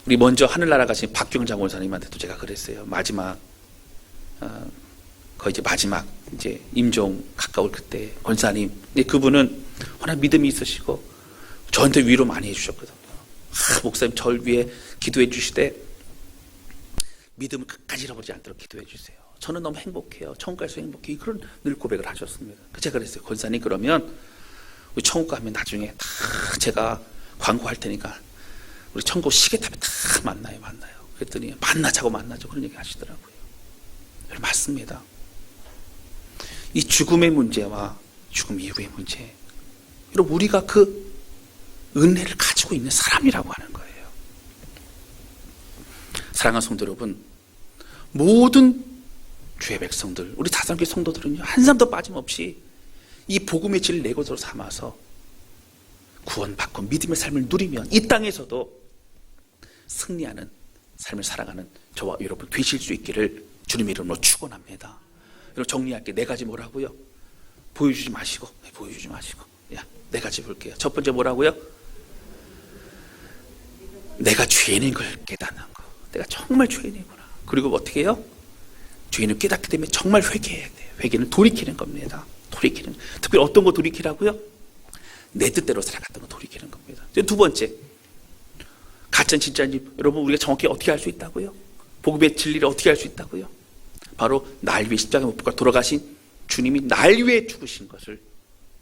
우리 먼저 하늘나라 가신 박경장 원사님한테도 제가 그랬어요. 마지막 거의 이제 마지막 이제 임종 가까울 그때 권사님, 근데 그분은 워낙 믿음이 있으시고 저한테 위로 많이 해주셨거든요. 목사님 절 위해 기도해 주시되 믿음을 끝까지 잃어버리지 않도록 기도해 주세요. 저는 너무 행복해요. 천국 가서 행복해요. 그런 늘 고백을 하셨습니다. 제가 그랬어요. 권사님, 그러면 우리 천국 가면 나중에 다 제가 광고할 테니까 우리 천국 시계탑에 다 만나요. 그랬더니 만나자고 그런 얘기 하시더라고요. 맞습니다. 이 죽음의 문제와 죽음 이후의 문제, 여러분 우리가 그 은혜를 가지고 있는 사람이라고 하는 거예요. 사랑하는 성도 여러분, 모든 주의 백성들, 우리 다산교회 성도들은요 한 사람도 빠짐없이 이 복음의 진리를 내 것으로 삼아서 구원받고 믿음의 삶을 누리면 이 땅에서도 승리하는 삶을 살아가는 저와 여러분 되실 수 있기를 주님의 이름으로 축원합니다. 여러분 정리할게. 네 가지 뭐라고요? 보여주지 마시고. 야, 네 가지 볼게요. 첫 번째 뭐라고요? 내가 죄인인 걸 깨닫는 거. 내가 정말 죄인이구나. 그리고 어떻게 해요? 죄인을 깨닫기 때문에 정말 회개해야 돼요. 회개는 돌이키는 겁니다. 특별히 어떤 거 돌이키라고요? 내 뜻대로 살아갔던 거 돌이키는 겁니다. 두 번째, 가짜는 진짜인지 여러분 우리가 정확히 어떻게 알 수 있다고요? 복음의 진리를 어떻게 알 수 있다고요? 바로 날 위해 십자가에 못 박혀 돌아가신 주님이 날 위해 죽으신 것을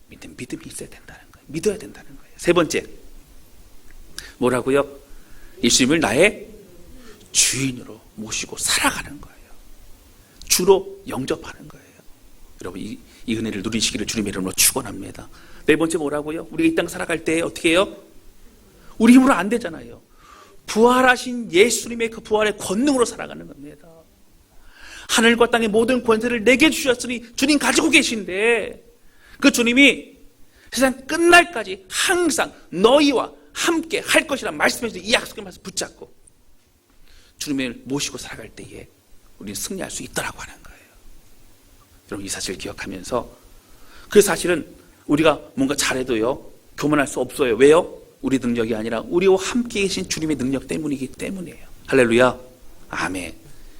믿는 믿음이 있어야 된다는 거예요. 믿어야 된다는 거예요. 세 번째, 뭐라고요? 예수님을 나의 주인으로 모시고 살아가는 거예요. 주로 영접하는 거예요. 여러분, 이 은혜를 누리시기를 주님의 이름으로 축원합니다. 네 번째 뭐라고요? 우리가 이 땅 살아갈 때 어떻게 해요? 우리 힘으로 안 되잖아요. 부활하신 예수님의 그 부활의 권능으로 살아가는 겁니다. 하늘과 땅의 모든 권세를 내게 주셨으니 주님 가지고 계신데, 그 주님이 세상 끝날까지 항상 너희와 함께 할 것이라 말씀해서 이 약속의 말씀 붙잡고 주님을 모시고 살아갈 때에 우리는 승리할 수 있다라고 하는 거예요. 여러분, 이 사실을 기억하면서, 그 사실은 우리가 뭔가 잘해도요 교만할 수 없어요. 왜요? 우리 능력이 아니라 우리와 함께 계신 주님의 능력 때문이기 때문이에요. 할렐루야, 아멘.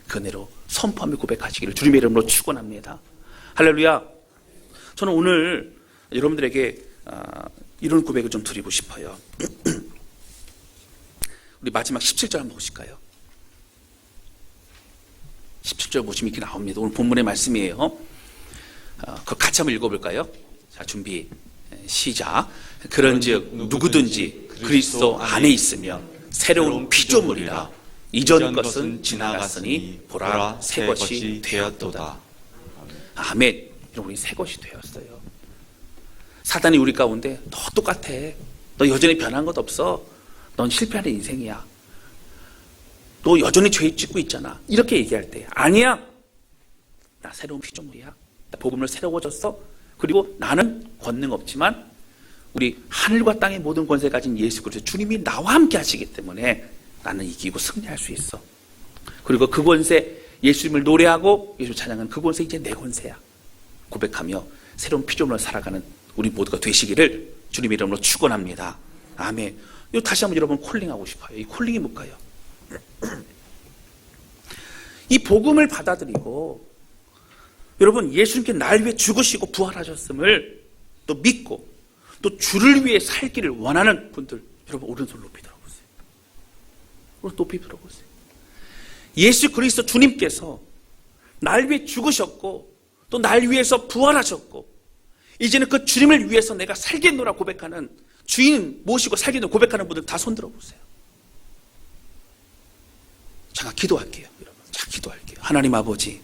그 은혜로 선포하며 고백하시기를 주님의 이름으로 축원합니다. 할렐루야. 저는 오늘 여러분들에게 이런 고백을 좀 드리고 싶어요. 우리 마지막 17절 한번 보실까요? 17절 보시면 이렇게 나옵니다. 오늘 본문의 말씀이에요. 그거 같이 한번 읽어볼까요? 자, 준비, 시작. 그런즉 누구든지 그리스도 안에 있으면 새로운 피조물이라. 이전 것은 지나갔으니 보라 새 것이 되었도다. 아멘. 여러분, 새 것이 되었어요. 사단이 우리 가운데 너 똑같아, 너 여전히 변한 것 없어, 넌 실패하는 인생이야, 너 여전히 죄 짓고 있잖아, 이렇게 얘기할 때, 아니야, 나 새로운 피조물이야, 나 복음을 새로워졌어, 그리고 나는 권능 없지만 우리 하늘과 땅의 모든 권세 가진 예수 그리스도 주님이 나와 함께 하시기 때문에 나는 이기고 승리할 수 있어. 그리고 그 권세, 예수님을 노래하고 예수 찬양하는 그 권세 이제 내 권세야 고백하며 새로운 피조물로 살아가는 우리 모두가 되시기를 주님의 이름으로 축원합니다. 아멘. 이거 다시 한번 여러분 콜링하고 싶어요. 이 콜링이 뭘까요? 이 복음을 받아들이고 여러분, 예수님께 날 위해 죽으시고 부활하셨음을 또 믿고 또 주를 위해 살기를 원하는 분들, 여러분 오른손 높이 들어보세요. 오른손 높이 들어보세요. 예수 그리스도 주님께서 날 위해 죽으셨고 또 날 위해서 부활하셨고 이제는 그 주님을 위해서 내가 살겠노라 고백하는, 주인 모시고 살겠노라 고백하는 분들 다 손 들어보세요. 제가 기도할게요. 여러분, 자, 기도할게요. 하나님 아버지,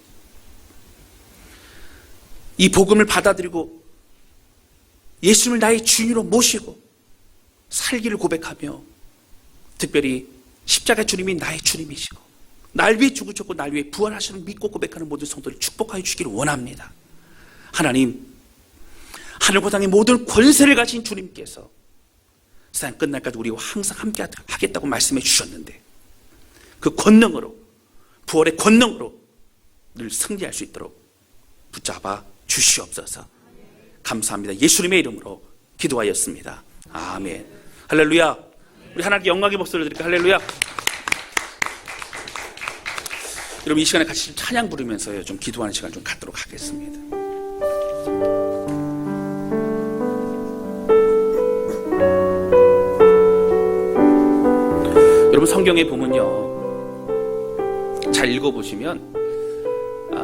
이 복음을 받아들이고 예수님을 나의 주인으로 모시고 살기를 고백하며, 특별히 십자가 주님이 나의 주님이시고 날 위해 죽으셨고 날 위해 부활하시는 믿고 고백하는 모든 성도를 축복하여 주기를 원합니다. 하나님, 하늘과 땅의 모든 권세를 가진 주님께서 세상 끝날까지 우리와 항상 함께 하겠다고 말씀해 주셨는데, 그 권능으로, 부활의 권능으로 늘 승리할 수 있도록 붙잡아 주시옵소서. 감사합니다. 예수님의 이름으로 기도하였습니다. 아멘. 할렐루야. 우리 하나님께 영광의 목소리를 드릴까요? 할렐루야. 여러분, 이 시간에 같이 찬양 부르면서요 좀 기도하는 시간 좀 갖도록 하겠습니다. 여러분, 성경에 보면요, 잘 읽어보시면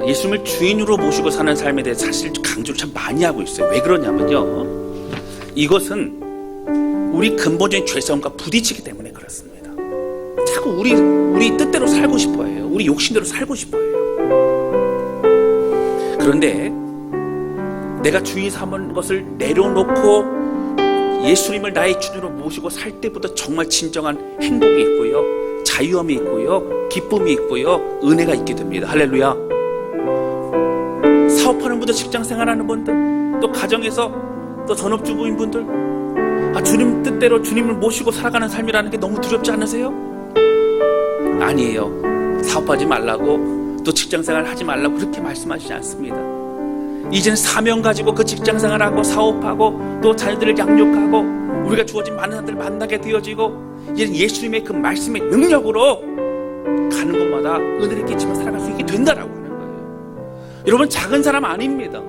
예수님을 주인으로 모시고 사는 삶에 대해 사실 강조를 참 많이 하고 있어요. 왜 그러냐면요, 이것은 우리 근본적인 죄성과 부딪히기 때문에 그렇습니다. 자꾸 우리 뜻대로 살고 싶어 해요. 우리 욕심대로 살고 싶어 해요. 그런데 내가 주인 삼은 것을 내려놓고 예수님을 나의 주인으로 모시고 살 때부터 정말 진정한 행복이 있고요, 자유함이 있고요, 기쁨이 있고요, 은혜가 있게 됩니다. 할렐루야. 사업하는 분들, 직장생활하는 분들, 또 가정에서 또 전업주부인 분들, 주님 뜻대로 주님을 모시고 살아가는 삶이라는 게 너무 두렵지 않으세요? 아니에요. 사업하지 말라고, 또 직장생활 하지 말라고 그렇게 말씀하시지 않습니다. 이제는 사명 가지고 그 직장생활하고 사업하고 또 자녀들을 양육하고 우리가 주어진 많은 사람들을 만나게 되어지고, 이제는 예수님의 그 말씀의 능력으로 가는 곳마다 은혜를 끼치며 살아갈 수 있게 된다라고 하는 거예요. 여러분, 작은 사람 아닙니다.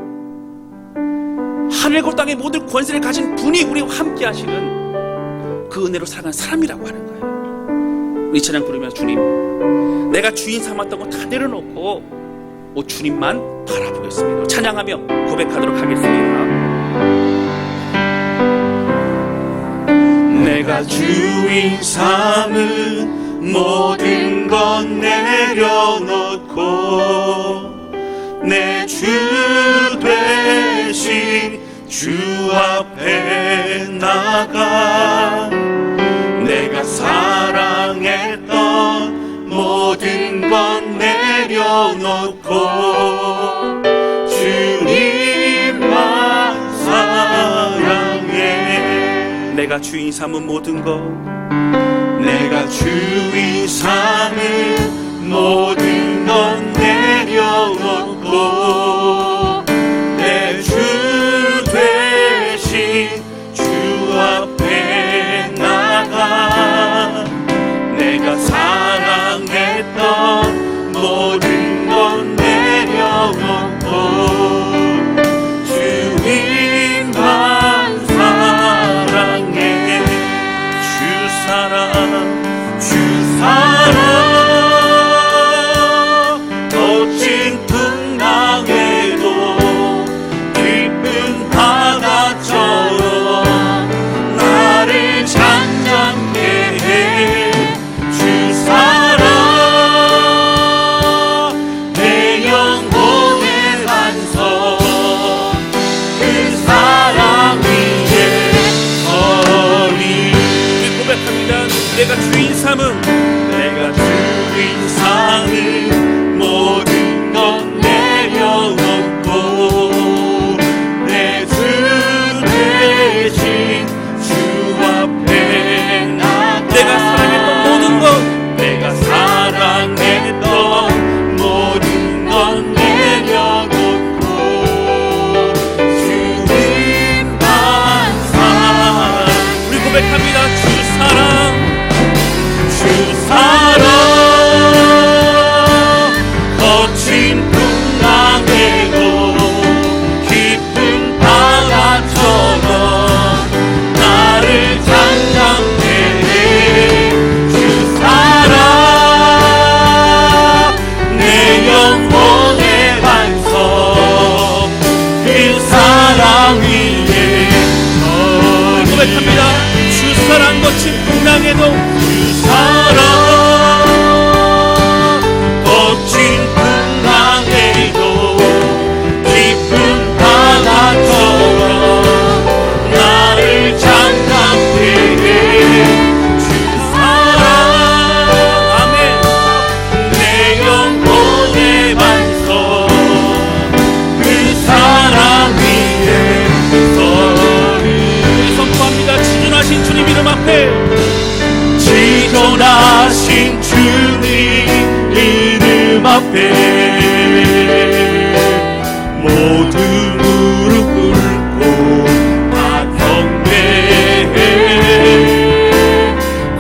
하늘과 땅의 모든 권세를 가진 분이 우리와 함께 하시는 그 은혜로 살아가는 사람이라고 하는 거예요. 우리 찬양 부르면서, 주님, 내가 주인 삼았던 거 다 내려놓고 주님만 바라보겠습니다. 찬양하며 고백하도록 하겠습니다. 내가 주인 삼은 모든 건 내려놓고 내 주 되신 주 앞에 나가 내가 사랑했던 모든 건 내려놓고 주님만 사랑해. 내가 주인 삼은 모든 것 내가 주인 삼은 모든 건 내려놓고 내 주 되신 주 앞에 나가 내가 사랑했던 모든 건 내려놓고 주님만 사랑해. 주 사랑 거친 풍랑에도 깊은 바다처럼 나를 잠잠케 해. 주 사랑 내 영혼의 반석 그 사랑 위에 서리. 고백합니다. 내가 주인 삼은 모든 건 내려놓고 내 주 대신 주 앞에 나가 내가 사랑했던 모든 것 내가 사랑했던 모든 건 내려놓고 주님만 사랑. 우리 고백합니다. 주 사랑 거친 풍랑에도 깊은 바다처럼 나를 잠잠케 해. 주 사랑 내 영혼의 반석 그 사랑 위에 고백합니다. 주 사랑 거친 풍랑에도 주 사랑 거친 풍랑에도 깊은 바다처럼 나를 잠잠케 해. 주 사랑 아멘. 내 영혼의 반석 그 사랑 위에 서리. 선포합니다. 지존하신 주님 이름 앞에 지존하신 주님 이름 앞에 모두 무릎 꿇고 다 경배해.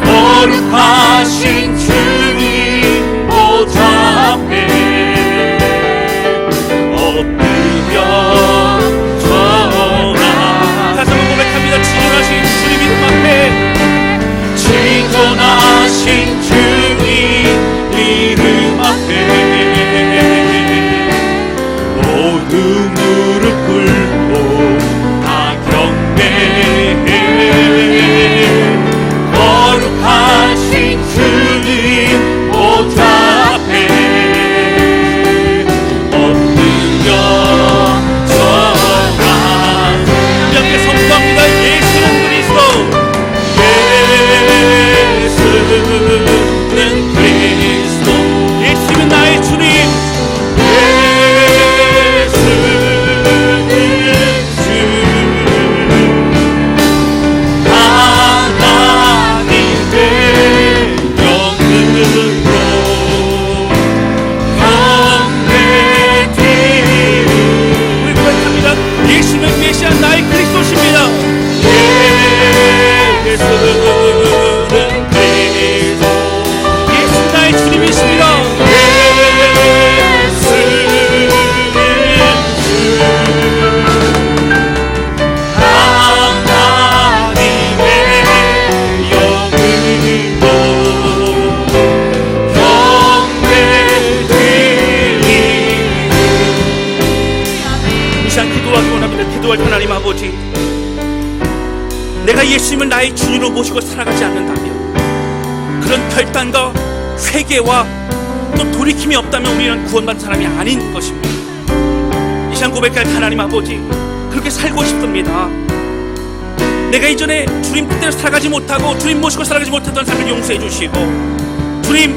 거룩하신 주님 보좌 앞에 엎드려 전하. 다시 한번 고백합니다. 지존하신 주님 이름 앞에 지존하신 주님 이름 앞에 아버지, 내가 예수님을 나의 주님으로 모시고 살아가지 않는다면, 그런 결단과 회개와 또 돌이킴이 없다면 우리는 구원받은 사람이 아닌 것입니다. 이 시간 고백할 하나님 아버지, 그렇게 살고 싶습니다. 내가 이전에 주님 뜻대로 살아가지 못하고 주님 모시고 살아가지 못했던 삶을 용서해 주시고, 주님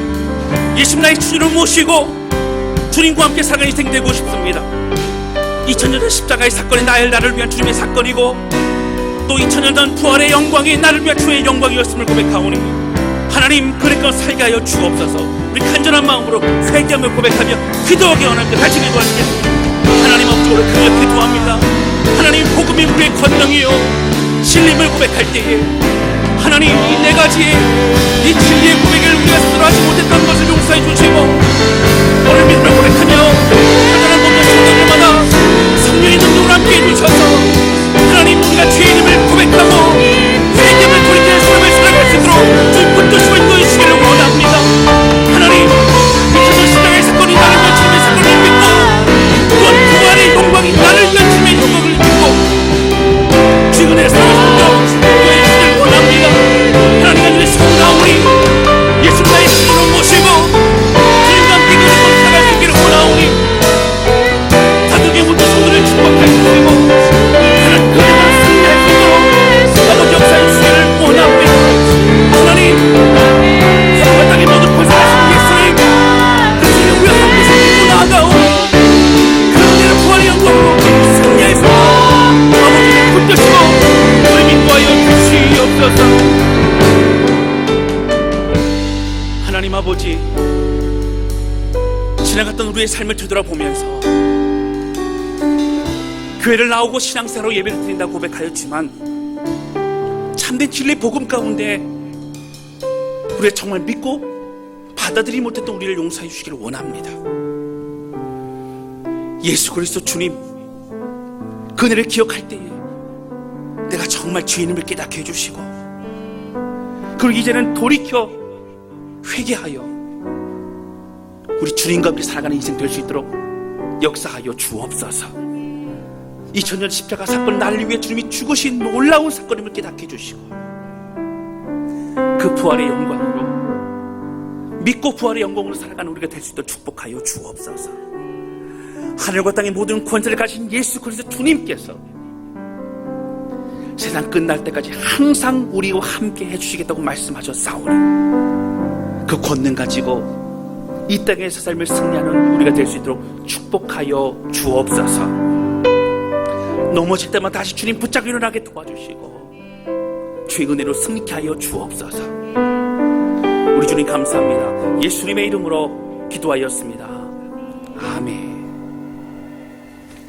예수님 나의 주님을 모시고 주님과 함께 살아가는 인생 되고 싶습니다. 2000년 전 십자가의 사건이 나를 위한 주님의 사건이고, 또 2000년 전 부활의 영광이 나를 위한 주의 영광이었음을 고백하오니, 하나님 그렇게 살게 하여 주옵소서. 우리 간절한 마음으로 회개하며 고백하며 기도하기 원합니다. 같이 기도하시겠습니다. 하나님 아버지, 오늘 그렇게 기도합니다. 하나님, 복음이 우리의 권능이요 진리임을 고백할 때에 하나님, 이 네 가지의 이 진리의 고백을 우리가 스스로 하지 못했던 것을 용서해 주시고, 오늘 믿음을 고백하며 하나님 모든 순간마다 성령의 능력을 함께 해주셔서 하나님, 우리가 죄인임을 고백하고 회개를 돌이키는 삶을 살아갈 수 있도록 주님 붙드시고 인도해 주시기를 원합니다. 하나님, 2000년 십자가의 사건이 나를 위한 주님의 사건을 믿고, 또한 부활의 영광이 나를 위한 주님의 영광을 믿고 주의 은혜를 살아가는 인도해 주시기를 원합니다. 하나님, 아들의 성나오니 예수 나의 주님으로 모시고 주님과 함께 그리고 살아갈 수 있기를 원하오니, 다독의 모든 성도를 축복해 주시고 하나님, 그들만 승리할 수 있도록 아버지 역사해 주시기를 원합니다. 하나님, 하늘과 땅의 모든 권세하신 예수님, 그 주님 우리가 함께 섬기고 나아가오니 그 은혜를 부활의 영광으로 승리해서 아버지를 붙드시고 우리 인도하여 주시옵소서. 하나님 아버지, 지나갔던 우리의 삶을 되돌아보면서 교회를 나오고 신앙생활로 예배를 드린다고 고백하였지만, 참된 진리의 복음 가운데 우리가 정말 믿고 받아들이지 못했던 우리를 용서해 주시기를 원합니다. 예수 그리스도 주님 그 은혜를 기억할 때에 내가 정말 죄인임을 깨닫게 해주시고, 그리고 이제는 돌이켜 회개하여 우리 주님과 함께 살아가는 인생 될 수 있도록 역사하여 주옵소서. 2000년 십자가 사건, 나를 위해 주님이 죽으신 놀라운 사건임을 깨닫게 해주시고, 그 부활의 영광으로 믿고 부활의 영광으로 살아가는 우리가 될 수 있도록 축복하여 주옵소서. 하늘과 땅의 모든 권세를 가진 예수 그리스도 주님께서 세상 끝날 때까지 항상 우리와 함께 해주시겠다고 말씀하셨사오니, 그 권능 가지고 이 땅에서 삶을 승리하는 우리가 될 수 있도록 축복하여 주옵소서. 넘어질 때만 다시 주님 붙잡고 일어나게 도와주시고 주의 은혜로 승리케 하여 주옵소서. 우리 주님 감사합니다. 예수님의 이름으로 기도하였습니다. 아멘.